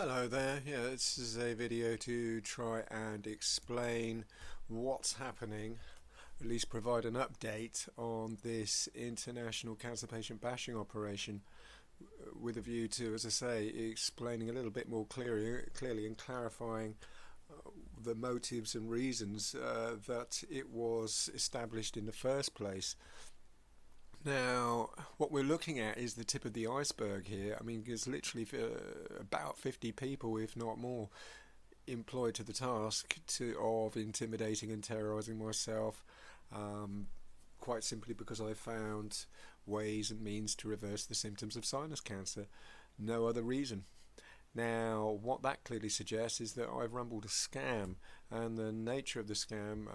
Hello there. Yeah, this is a video to try and explain what's happening, at least provide an update on this international cancer patient bashing operation with a view to, as I say, explaining a little bit more clearly and clarifying the motives and reasons that it was established in the first place. Now, what we're looking at is the tip of the iceberg here. I mean, there's literally about 50 people, if not more, employed to the task of intimidating and terrorizing myself, um, quite simply because I found ways and means to reverse the symptoms of sinus cancer. No other reason. Now, what that clearly suggests is that I've rumbled a scam, and the nature of the scam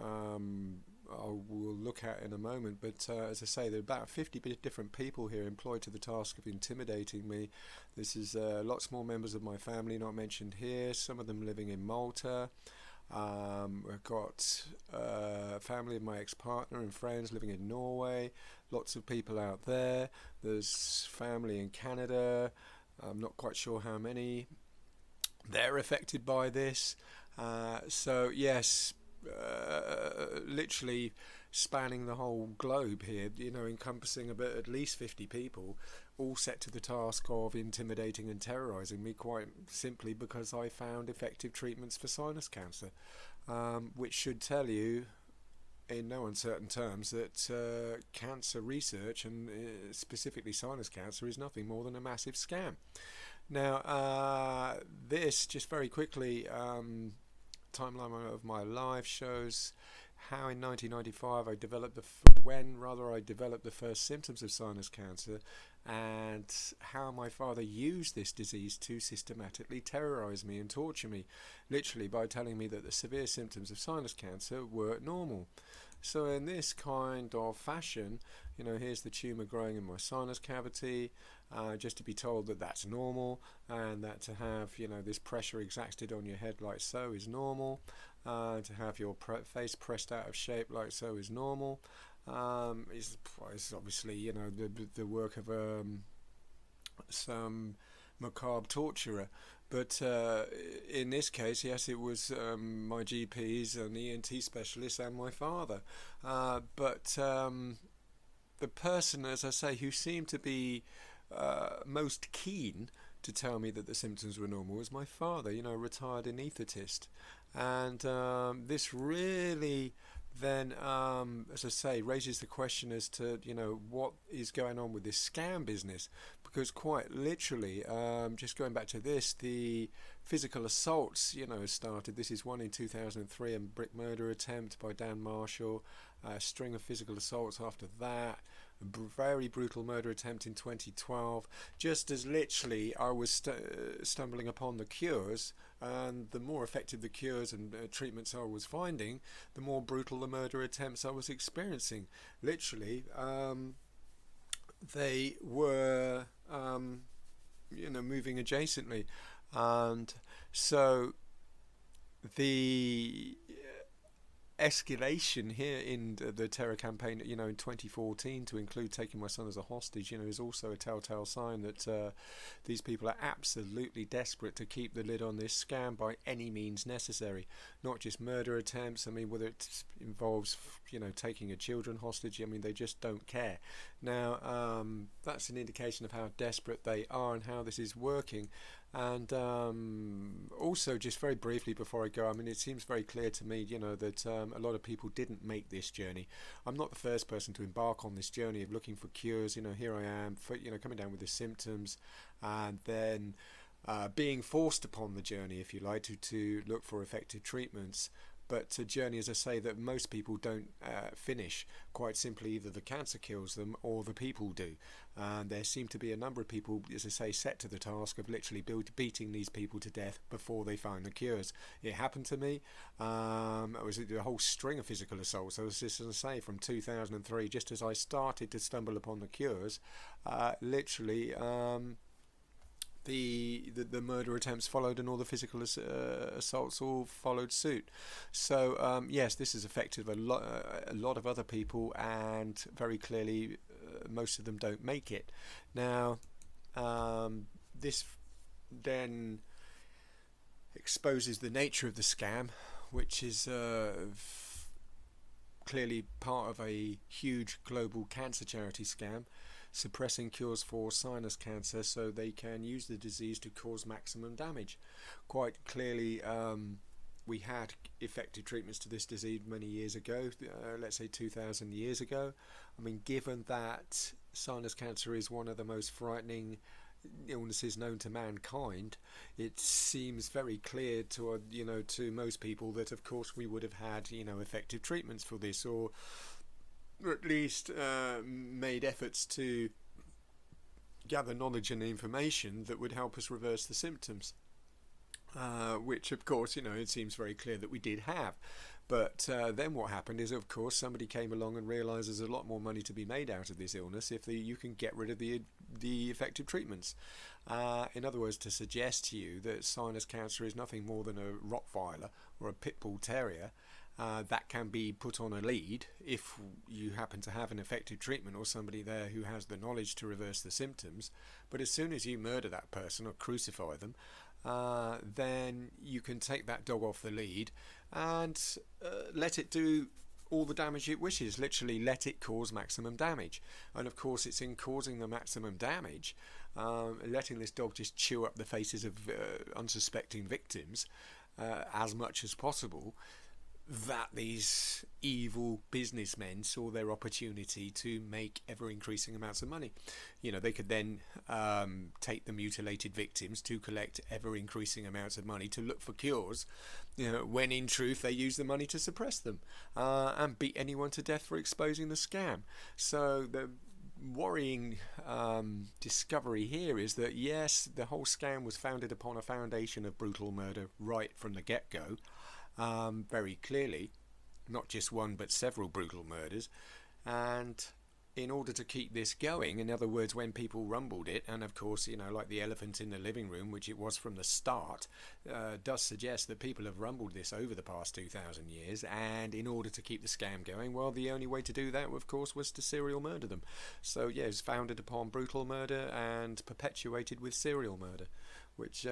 I will look at in a moment. But as I say, there are about 50 different people here employed to the task of intimidating me. This is lots more members of my family not mentioned here, some of them living in Malta. I've got family of my ex-partner and friends living in Norway, lots of people out there. There's family in Canada. I'm not quite sure how many. They're affected by this. So yes, literally spanning the whole globe here, encompassing about at least 50 people, all set to the task of intimidating and terrorizing me, quite simply because I found effective treatments for sinus cancer, which should tell you in no uncertain terms that cancer research, and specifically sinus cancer, is nothing more than a massive scam. Now, this, just very quickly, timeline of my life shows how in 1995 I developed I developed the first symptoms of sinus cancer, and how my father used this disease to systematically terrorize me and torture me, literally by telling me that the severe symptoms of sinus cancer were normal. So in this kind of fashion, here's the tumour growing in my sinus cavity, just to be told that that's normal, and that to have, this pressure exacted on your head like so is normal, to have your face pressed out of shape like so is normal, is obviously, the work of some macabre torturer. But in this case, yes, it was my GPs, an ENT specialist, and my father. But the person, as I say, who seemed to be most keen to tell me that the symptoms were normal was my father, a retired anaesthetist. And this really then, as I say, raises the question as to, what is going on with this scam business. Because quite literally, just going back to this, the physical assaults, started. This is one in 2003, a brick murder attempt by Dan Marshall, a string of physical assaults after that, a very brutal murder attempt in 2012. Just as literally I was stumbling upon the cures, and the more effective the cures and treatments I was finding, the more brutal the murder attempts I was experiencing. Literally, they were, moving adjacently, and so the escalation here in the terror campaign, in 2014, to include taking my son as a hostage, is also a telltale sign that these people are absolutely desperate to keep the lid on this scam by any means necessary. Not just murder attempts. I mean, whether it involves, taking a children hostage, they just don't care. Now, that's an indication of how desperate they are and how this is working. And also, just very briefly before I go, it seems very clear to me, that a lot of people didn't make this journey. I'm not the first person to embark on this journey of looking for cures. Here I am, coming down with the symptoms, and then being forced upon the journey, if you like, to look for effective treatments. But a journey, as I say, that most people don't finish. Quite simply, either the cancer kills them or the people do. And there seem to be a number of people, as I say, set to the task of literally beating these people to death before they find the cures. It happened to me. It was a whole string of physical assaults. I was just going to say, from 2003, just as I started to stumble upon the cures, literally... The murder attempts followed, and all the physical assaults all followed suit. So yes, this has affected a lot of other people, and very clearly most of them don't make it. Now, this then exposes the nature of the scam, which is clearly part of a huge global cancer charity scam, suppressing cures for sinus cancer so they can use the disease to cause maximum damage. Quite clearly, we had effective treatments to this disease many years ago, let's say 2,000 years ago. I mean, given that sinus cancer is one of the most frightening illnesses known to mankind, it seems very clear to to most people that of course we would have had effective treatments for this, or at least made efforts to gather knowledge and information that would help us reverse the symptoms, which of course it seems very clear that we did have. But then what happened is, of course, somebody came along and realised there's a lot more money to be made out of this illness if you can get rid of the effective treatments. In other words, to suggest to you that sinus cancer is nothing more than a Rottweiler or a pit bull terrier that can be put on a lead if you happen to have an effective treatment or somebody there who has the knowledge to reverse the symptoms. But as soon as you murder that person or crucify them, then you can take that dog off the lead and let it do all the damage it wishes. Literally let it cause maximum damage. And of course it's in causing the maximum damage, letting this dog just chew up the faces of unsuspecting victims as much as possible, that these evil businessmen saw their opportunity to make ever increasing amounts of money. They could then take the mutilated victims to collect ever increasing amounts of money to look for cures, when in truth they use the money to suppress them and beat anyone to death for exposing the scam. So the worrying discovery here is that yes, the whole scam was founded upon a foundation of brutal murder right from the get-go. Very clearly, not just one but several brutal murders, and in order to keep this going, in other words, when people rumbled it, and of course like the elephant in the living room, which it was from the start, does suggest that people have rumbled this over the past 2,000 years, and in order to keep the scam going, well, the only way to do that of course was to serial murder them. So yeah, it's founded upon brutal murder and perpetuated with serial murder, which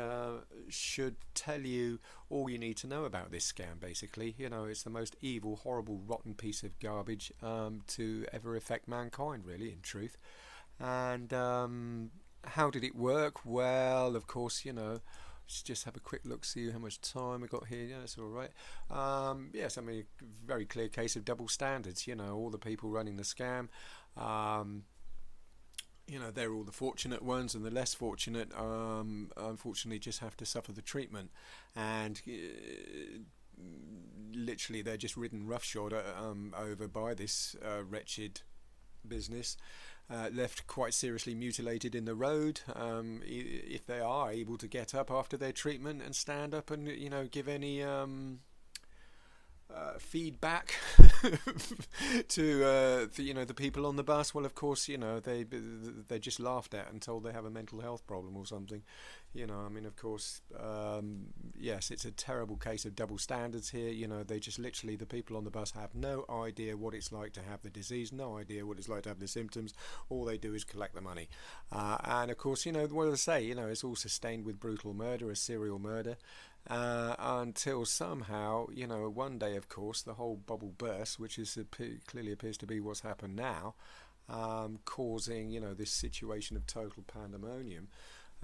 should tell you all you need to know about this scam. Basically, it's the most evil, horrible, rotten piece of garbage to ever affect mankind, really, in truth. And how did it work? Well, of course, let's just have a quick look, see how much time we got here. Yeah, that's all right. Yes, I mean, a very clear case of double standards. All the people running the scam, they're all the fortunate ones, and the less fortunate unfortunately just have to suffer the treatment, and literally they're just ridden roughshod over by this wretched business, left quite seriously mutilated in the road, if they are able to get up after their treatment and stand up and give any feedback to the people on the bus. Well, of course, they're just laughed at and told they have a mental health problem or something. I mean, of course, yes, it's a terrible case of double standards here. They just literally, the people on the bus have no idea what it's like to have the disease, no idea what it's like to have the symptoms. All they do is collect the money, and of course, what do they say? It's all sustained with brutal murder, a serial murder. Until somehow, one day, of course, the whole bubble bursts, which is clearly appears to be what's happened now, causing, this situation of total pandemonium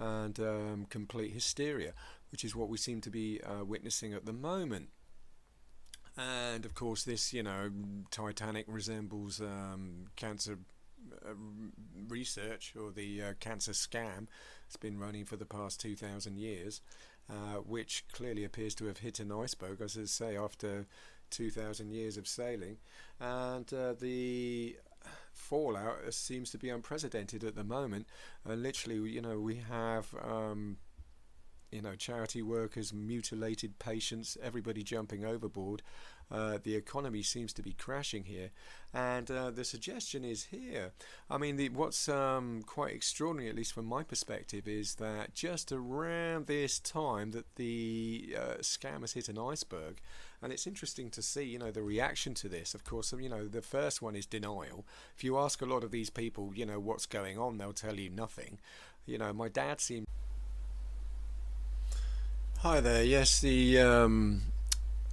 and complete hysteria, which is what we seem to be witnessing at the moment. And of course, this, Titanic resembles cancer research, or the cancer scam. It's been running for the past 2,000 years. Which clearly appears to have hit an iceberg, as I say, after 2,000 years of sailing, and the fallout seems to be unprecedented at the moment. Literally, we have charity workers, mutilated patients, everybody jumping overboard. The economy seems to be crashing here, and the suggestion is here. I mean, what's quite extraordinary, at least from my perspective, is that just around this time that the scam has hit an iceberg, and it's interesting to see, the reaction to this. Of course, the first one is denial. If you ask a lot of these people, what's going on, they'll tell you nothing. My dad seemed Hi there. Yes, the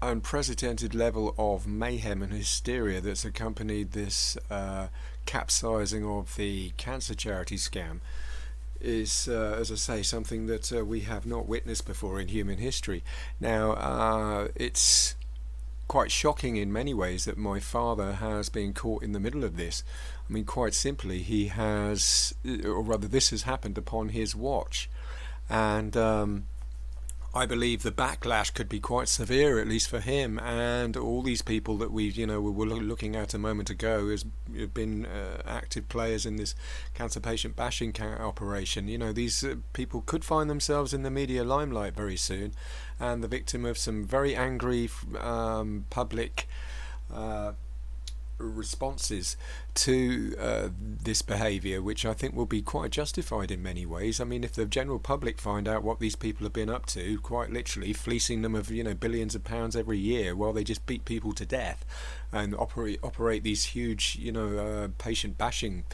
unprecedented level of mayhem and hysteria that's accompanied this capsizing of the cancer charity scam is, as I say, something that we have not witnessed before in human history. Now, it's quite shocking in many ways that my father has been caught in the middle of this. I mean, quite simply, he has, or rather, this has happened upon his watch. And I believe the backlash could be quite severe, at least for him and all these people that we were looking at a moment ago as have been active players in this cancer patient bashing operation. These people could find themselves in the media limelight very soon, and the victim of some very angry public responses to this behaviour, which I think will be quite justified in many ways. I mean, if the general public find out what these people have been up to, quite literally fleecing them of billions of pounds every year while they just beat people to death and operate these huge patient bashing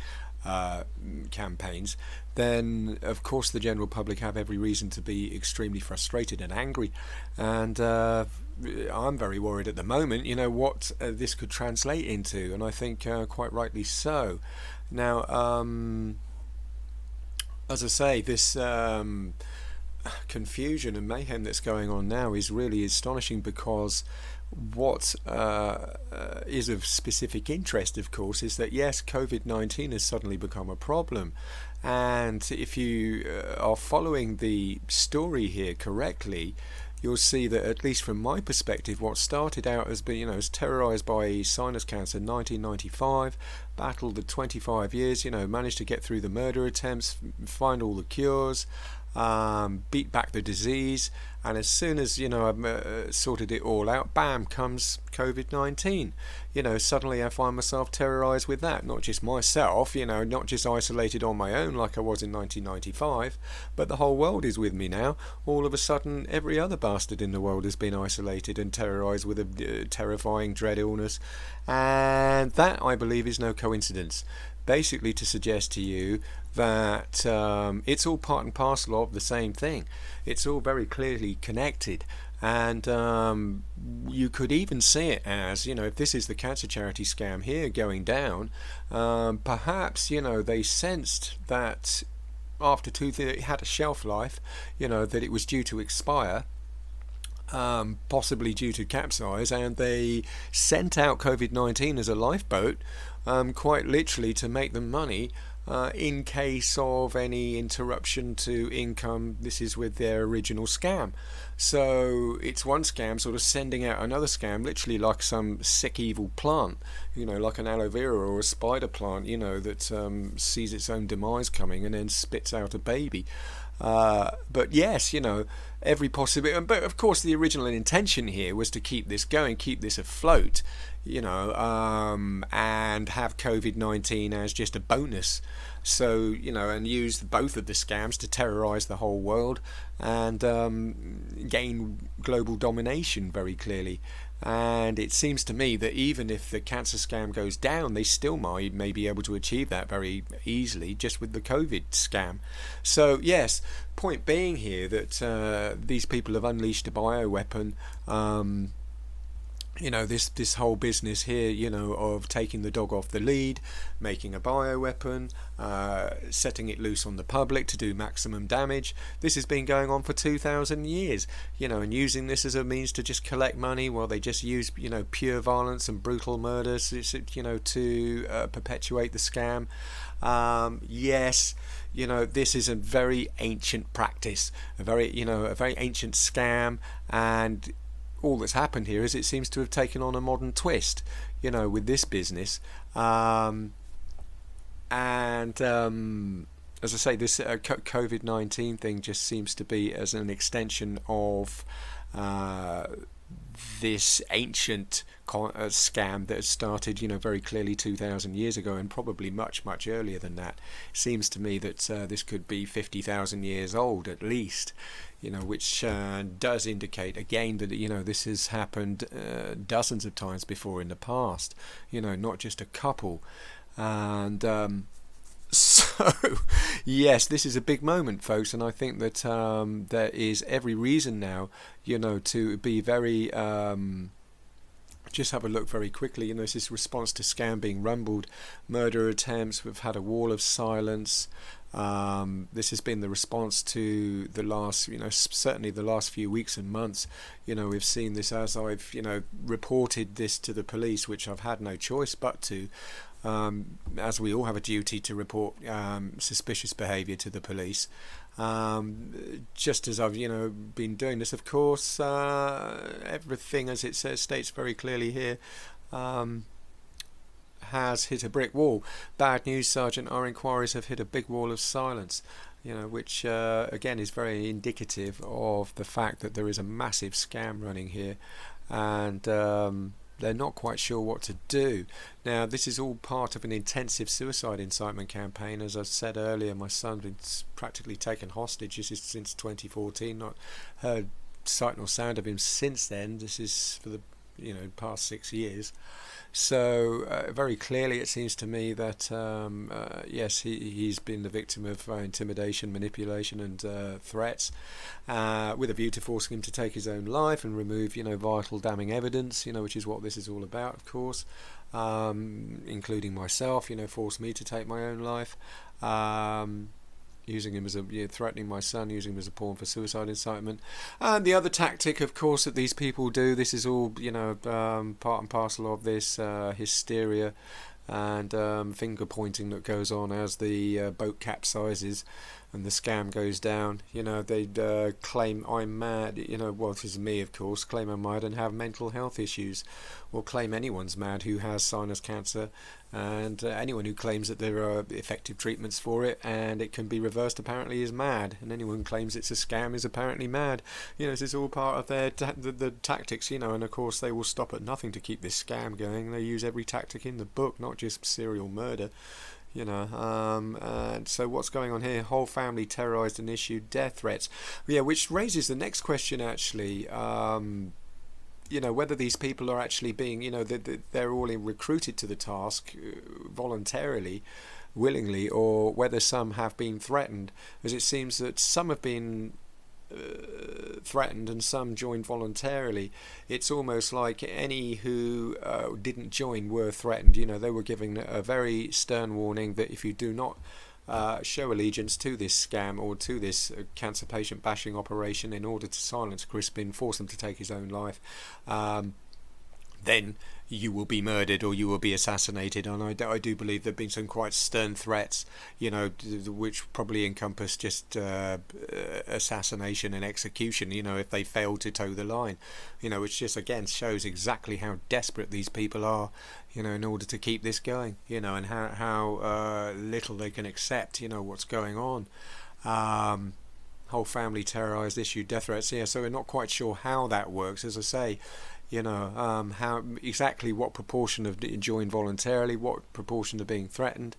campaigns, then of course the general public have every reason to be extremely frustrated and angry. And I'm very worried at the moment, what this could translate into, and I think quite rightly so. Now, as I say, this confusion and mayhem that's going on now is really astonishing, because what is of specific interest, of course, is that yes, COVID-19 has suddenly become a problem. And if you are following the story here correctly, you'll see that, at least from my perspective, what started out as being, as terrorized by sinus cancer in 1995, battled the 25 years, managed to get through the murder attempts, find all the cures, beat back the disease, and as soon as I've sorted it all out, bam, comes COVID-19. Suddenly I find myself terrorized with that. Not just myself, not just isolated on my own like I was in 1995, but the whole world is with me now. All of a sudden, every other bastard in the world has been isolated and terrorized with a terrifying dread illness, and that, I believe, is no coincidence. Basically, to suggest to you that it's all part and parcel of the same thing. It's all very clearly connected. And you could even see it as, if this is the cancer charity scam here going down, perhaps, they sensed that after it had a shelf life, that it was due to expire. Possibly due to capsize, and they sent out COVID-19 as a lifeboat, quite literally to make them money in case of any interruption to income. This is with their original scam. So it's one scam sort of sending out another scam, literally like some sick evil plant, like an aloe vera or a spider plant, that sees its own demise coming and then spits out a baby. But yes, every possibility. But of course, the original intention here was to keep this going, keep this afloat, and have COVID-19 as just a bonus. So, and use both of the scams to terrorize the whole world and gain global domination very clearly. And it seems to me that even if the cancer scam goes down, they still may be able to achieve that very easily just with the COVID scam. So yes, point being here that these people have unleashed a bioweapon. This whole business here, of taking the dog off the lead, making a bioweapon, setting it loose on the public to do maximum damage. This has been going on for 2,000 years, and using this as a means to just collect money while they just use, pure violence and brutal murders, to perpetuate the scam. Yes, this is a very ancient practice, a very ancient scam, and all that's happened here is it seems to have taken on a modern twist, with this business. And as I say, this COVID-19 thing just seems to be as an extension of this ancient scam that started, very clearly 2,000 years ago, and probably much, much earlier than that. Seems to me that this could be 50,000 years old at least, which does indicate again that this has happened dozens of times before in the past, not just a couple. And So, yes, this is a big moment, folks, and I think that there is every reason now, to be very. Just have a look very quickly. This is response to scam being rumbled, murder attempts. We've had a wall of silence. This has been the response to the last, certainly the last few weeks and months. We've seen this as I've, reported this to the police, which I've had no choice but to. As we all have a duty to report suspicious behaviour to the police. Just as I've been doing this, of course, everything as it states very clearly here has hit a brick wall. Bad news, Sergeant. Our inquiries have hit a big wall of silence. Which again is very indicative of the fact that there is a massive scam running here, and they're not quite sure what to do. Now, this is all part of an intensive suicide incitement campaign. As I said earlier, my son's been practically taken hostage. This is since 2014. Not heard sight nor sound of him since then. This is for the past 6 years. So very clearly it seems to me that yes, he's been the victim of intimidation, manipulation and threats, with a view to forcing him to take his own life and remove vital damning evidence, which is what this is all about, of course, including myself, force me to take my own life, using him as threatening my son, using him as a pawn for suicide incitement. And the other tactic, of course, that these people do, this is all part and parcel of this hysteria and finger pointing that goes on as the boat capsizes and the scam goes down. They'd claim I'm mad, well, this is me, of course, claim I'm mad and have mental health issues, or claim anyone's mad who has sinus cancer, and anyone who claims that there are effective treatments for it and it can be reversed apparently is mad, and anyone who claims it's a scam is apparently mad. This is all part of their the tactics, and of course they will stop at nothing to keep this scam going. They use every tactic in the book, not just serial murder. And so what's going on here? Whole family terrorized and issued death threats. Which raises the next question, actually. Whether these people are actually being, they're all recruited to the task voluntarily, willingly, or whether some have been threatened, as it seems that some have been threatened and some joined voluntarily. It's almost like any who didn't join were threatened. They were given a very stern warning that if you do not show allegiance to this scam or to this cancer patient bashing operation in order to silence Crispin, force him to take his own life, then you will be murdered or you will be assassinated. And I do believe there have been some quite stern threats, which probably encompass just assassination and execution, if they fail to toe the line, which just again shows exactly how desperate these people are, in order to keep this going, and how little they can accept, what's going on. Whole family terrorized, issued death threats. So we're not quite sure how that works. As I say, how exactly what proportion of join voluntarily, what proportion are being threatened,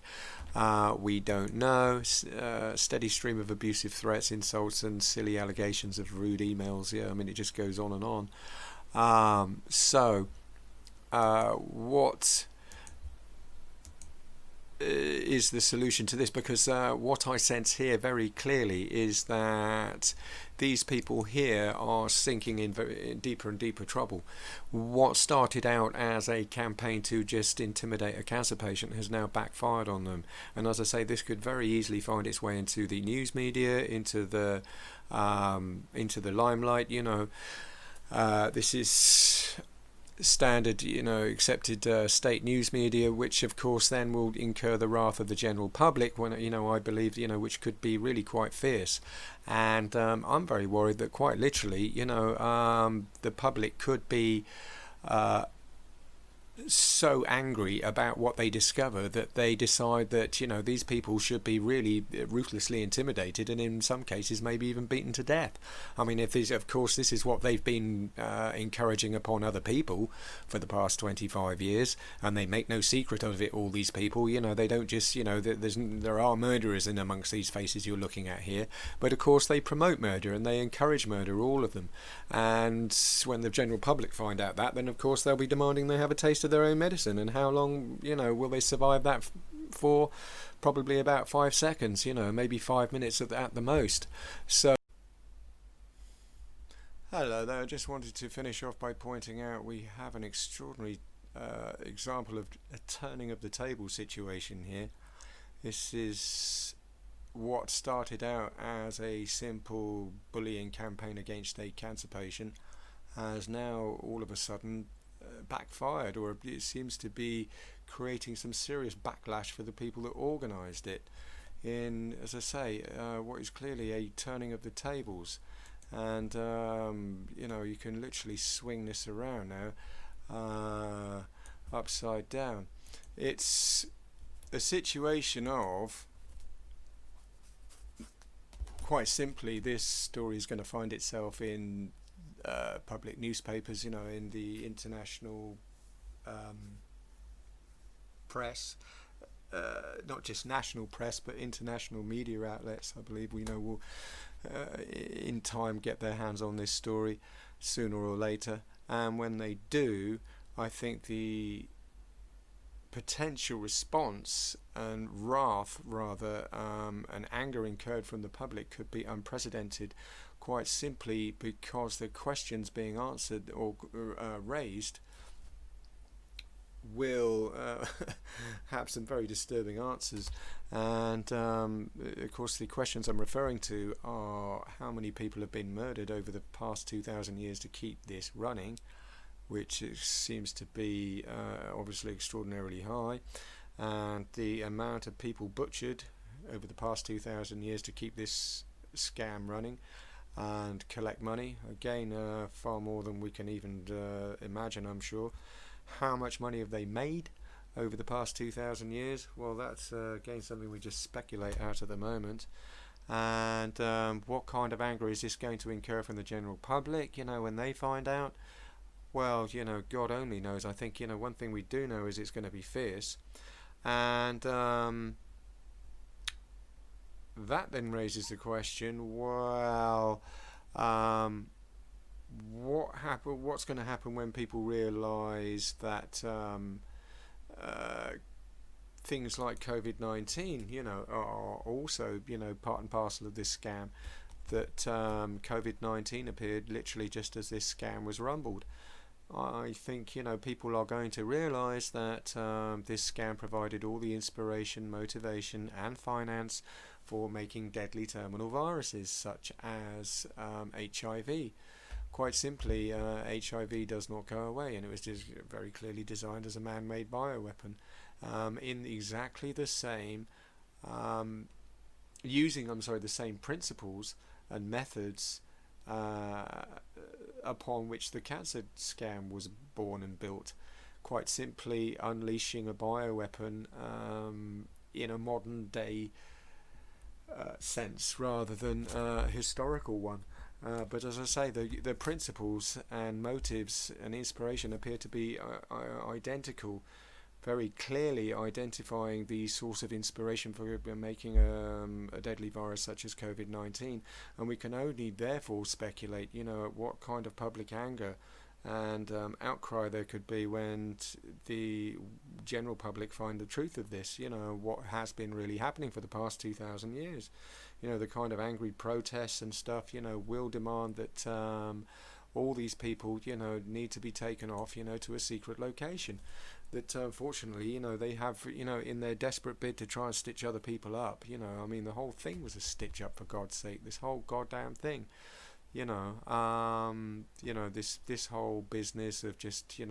we don't know. Steady stream of abusive threats, insults and silly allegations of rude emails. It just goes on and on. What is the solution to this? Because what I sense here very clearly is that these people here are sinking in deeper and deeper trouble. What started out as a campaign to just intimidate a cancer patient has now backfired on them, and as I say, this could very easily find its way into the news media, into the limelight. This is standard, accepted state news media, which of course then will incur the wrath of the general public, when I believe, which could be really quite fierce. And I'm very worried that quite literally, the public could be so angry about what they discover that they decide that these people should be really ruthlessly intimidated and in some cases maybe even beaten to death. If this, of course, this is what they've been encouraging upon other people for the past 25 years, and they make no secret of it, all these people. They don't just, there are murderers in amongst these faces you're looking at here, but of course they promote murder and they encourage murder, all of them. And when the general public find out that, then of course they'll be demanding they have a taste taste of their own medicine, and how long, will they survive that for? Probably about 5 seconds, maybe 5 minutes at the most. So hello there, I just wanted to finish off by pointing out we have an extraordinary example of a turning of the table situation here. This is what started out as a simple bullying campaign against state cancer patient has now all of a sudden backfired, or it seems to be creating some serious backlash for the people that organised it in, as I say, what is clearly a turning of the tables. And you can literally swing this around now, upside down. It's a situation of, quite simply, this story is going to find itself in public newspapers, in the international press, not just national press but international media outlets. I believe will in time get their hands on this story sooner or later, and when they do, I think the potential response and wrath, rather, and anger incurred from the public could be unprecedented, quite simply because the questions being answered or raised will have some very disturbing answers. And of course the questions I'm referring to are how many people have been murdered over the past 2,000 years to keep this running, which seems to be obviously extraordinarily high, and the amount of people butchered over the past 2,000 years to keep this scam running and collect money, again far more than we can even imagine, I'm sure. How much money have they made over the past 2,000 years? Well, that's again something we just speculate at the moment. And what kind of anger is this going to incur from the general public, when they find out? Well, God only knows. I think, one thing we do know is it's going to be fierce. And that then raises the question, well, what's going to happen when people realise that things like COVID-19, are also, part and parcel of this scam, that COVID-19 appeared literally just as this scam was rumbled. I think, people are going to realise that this scam provided all the inspiration, motivation and finance for making deadly terminal viruses such as HIV. Quite simply, HIV does not go away, and it was just very clearly designed as a man-made bioweapon, in exactly the same, using the same principles and methods upon which the cancer scam was born and built. Quite simply, unleashing a bioweapon in a modern day sense rather than a historical one. But as I say, the principles and motives and inspiration appear to be identical, very clearly identifying the source of inspiration for making a deadly virus such as COVID-19. And we can only therefore speculate, at what kind of public anger and outcry there could be when the general public find the truth of this, what has been really happening for the past 2,000 years. The kind of angry protests and stuff, will demand that all these people, need to be taken off, to a secret location. That unfortunately, they have, in their desperate bid to try and stitch other people up, the whole thing was a stitch up, for God's sake, this whole goddamn thing. This whole business of just,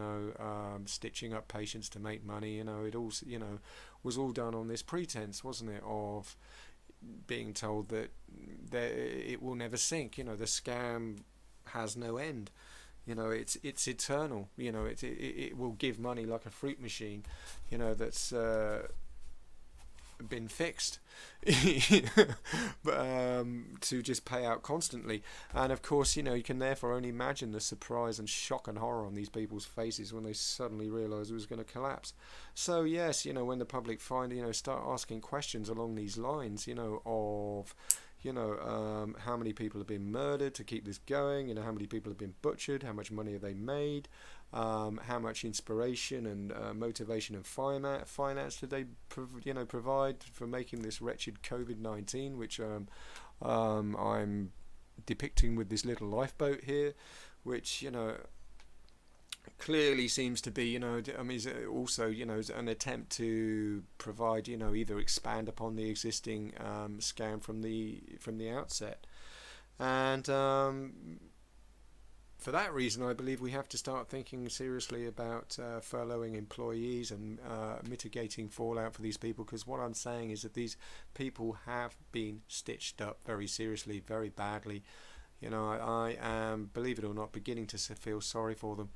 stitching up patients to make money, it all, was all done on this pretense, wasn't it, of being told that it will never sink. The scam has no end. It's eternal. It will give money like a fruit machine. That's been fixed, but to just pay out constantly. And of course, you can therefore only imagine the surprise and shock and horror on these people's faces when they suddenly realise it was going to collapse. So yes, when the public start asking questions along these lines, of How many people have been murdered to keep this going? How many people have been butchered? How much money have they made? How much inspiration and motivation and finance did they provide for making this wretched COVID-19, which I'm depicting with this little lifeboat here, which clearly seems to be, is also, is an attempt to provide, either expand upon the existing scam from the outset. And for that reason, I believe we have to start thinking seriously about furloughing employees and mitigating fallout for these people, because what I'm saying is that these people have been stitched up very seriously, very badly. I am, believe it or not, beginning to feel sorry for them.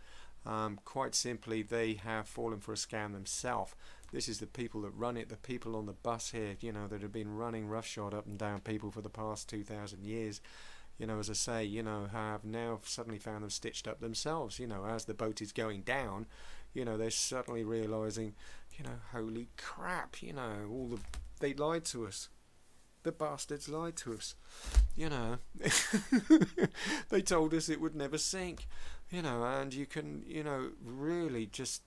Quite simply, they have fallen for a scam themselves. This is the people that run it, the people on the bus here, that have been running roughshod up and down people for the past 2,000 years. As I say, have now suddenly found them stitched up themselves. As the boat is going down, they're suddenly realising, holy crap, they lied to us. The bastards lied to us. They told us it would never sink. And you can, really just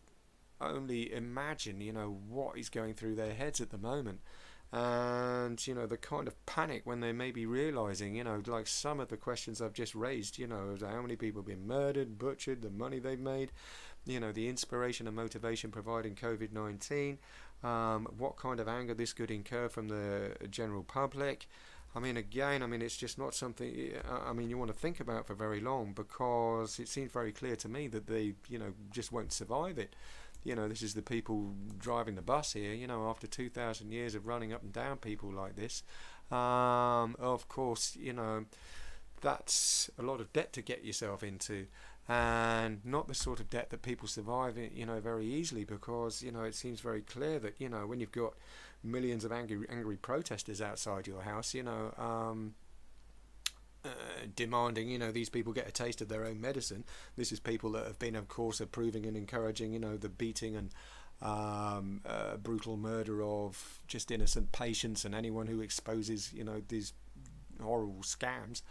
only imagine, what is going through their heads at the moment. And, the kind of panic when they may be realising, like some of the questions I've just raised, how many people have been murdered, butchered, the money they've made, the inspiration and motivation providing COVID-19, what kind of anger this could incur from the general public. It's just not something, you want to think about for very long, because it seems very clear to me that they, just won't survive it. This is the people driving the bus here, after 2,000 years of running up and down people like this. Of course, that's a lot of debt to get yourself into, and not the sort of debt that people survive, very easily, because, it seems very clear that, when you've got millions of angry protesters outside your house, demanding, these people get a taste of their own medicine. This is people that have been, of course, approving and encouraging, the beating and brutal murder of just innocent patients and anyone who exposes, these horrible scams.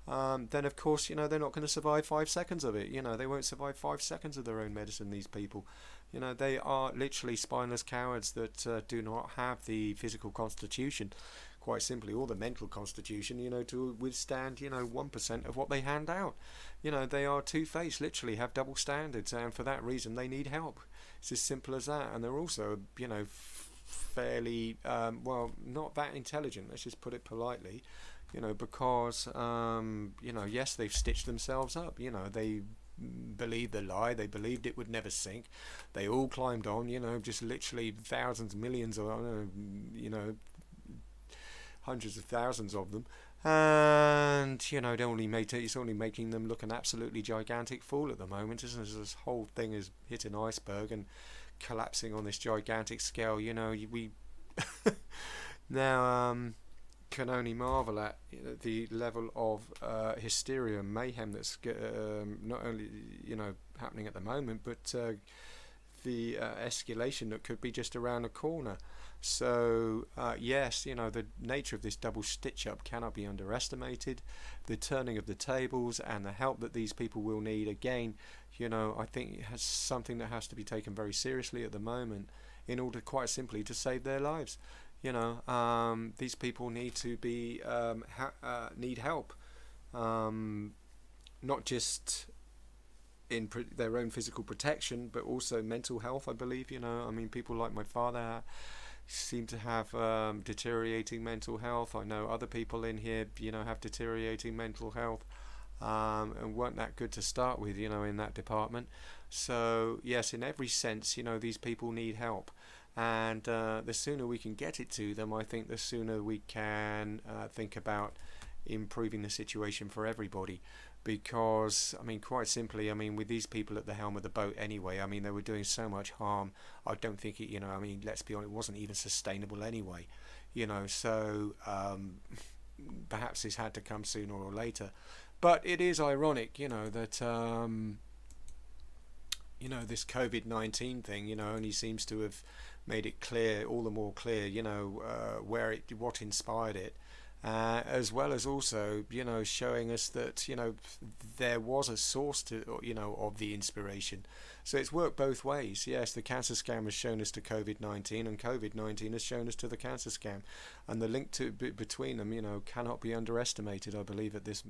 Then of course, they're not going to survive 5 seconds of it. They won't survive 5 seconds of their own medicine, these people. They are literally spineless cowards that do not have the physical constitution, quite simply, or the mental constitution, to withstand, 1% of what they hand out. They are two-faced, literally have double standards, and for that reason they need help. It's as simple as that. And they're also, fairly, not that intelligent, let's just put it politely, because, yes, they've stitched themselves up. They believed the lie, they believed it would never sink. They all climbed on, just literally thousands, millions, or, hundreds of thousands of them, and it's only making them look an absolutely gigantic fool at the moment, isn't it? This whole thing has hit an iceberg and collapsing on this gigantic scale. We now can only marvel at the level of hysteria and mayhem that's not only happening at the moment, but the escalation that could be just around the corner. So yes, the nature of this double stitch-up cannot be underestimated. The turning of the tables and the help that these people will need, again, I think it has something that has to be taken very seriously at the moment, in order, quite simply, to save their lives. These people need to be need help, not just in their own physical protection, but also mental health, I believe. People like my father seem to have deteriorating mental health. I know other people in here, have deteriorating mental health, and weren't that good to start with, in that department. So yes, in every sense, these people need help, and the sooner we can get it to them, I think the sooner we can think about improving the situation for everybody. Because, quite simply, with these people at the helm of the boat anyway, they were doing so much harm. I don't think it, let's be honest, it wasn't even sustainable anyway. So perhaps this had to come sooner or later. But it is ironic, that, this COVID-19 thing, only seems to have made it clear, all the more clear, what inspired it. as well as also, showing us that, there was a source to, of the inspiration. So it's worked both ways. Yes, the cancer scam has shown us to COVID-19, and COVID-19 has shown us to the cancer scam, and the link between them, cannot be underestimated, I believe, at this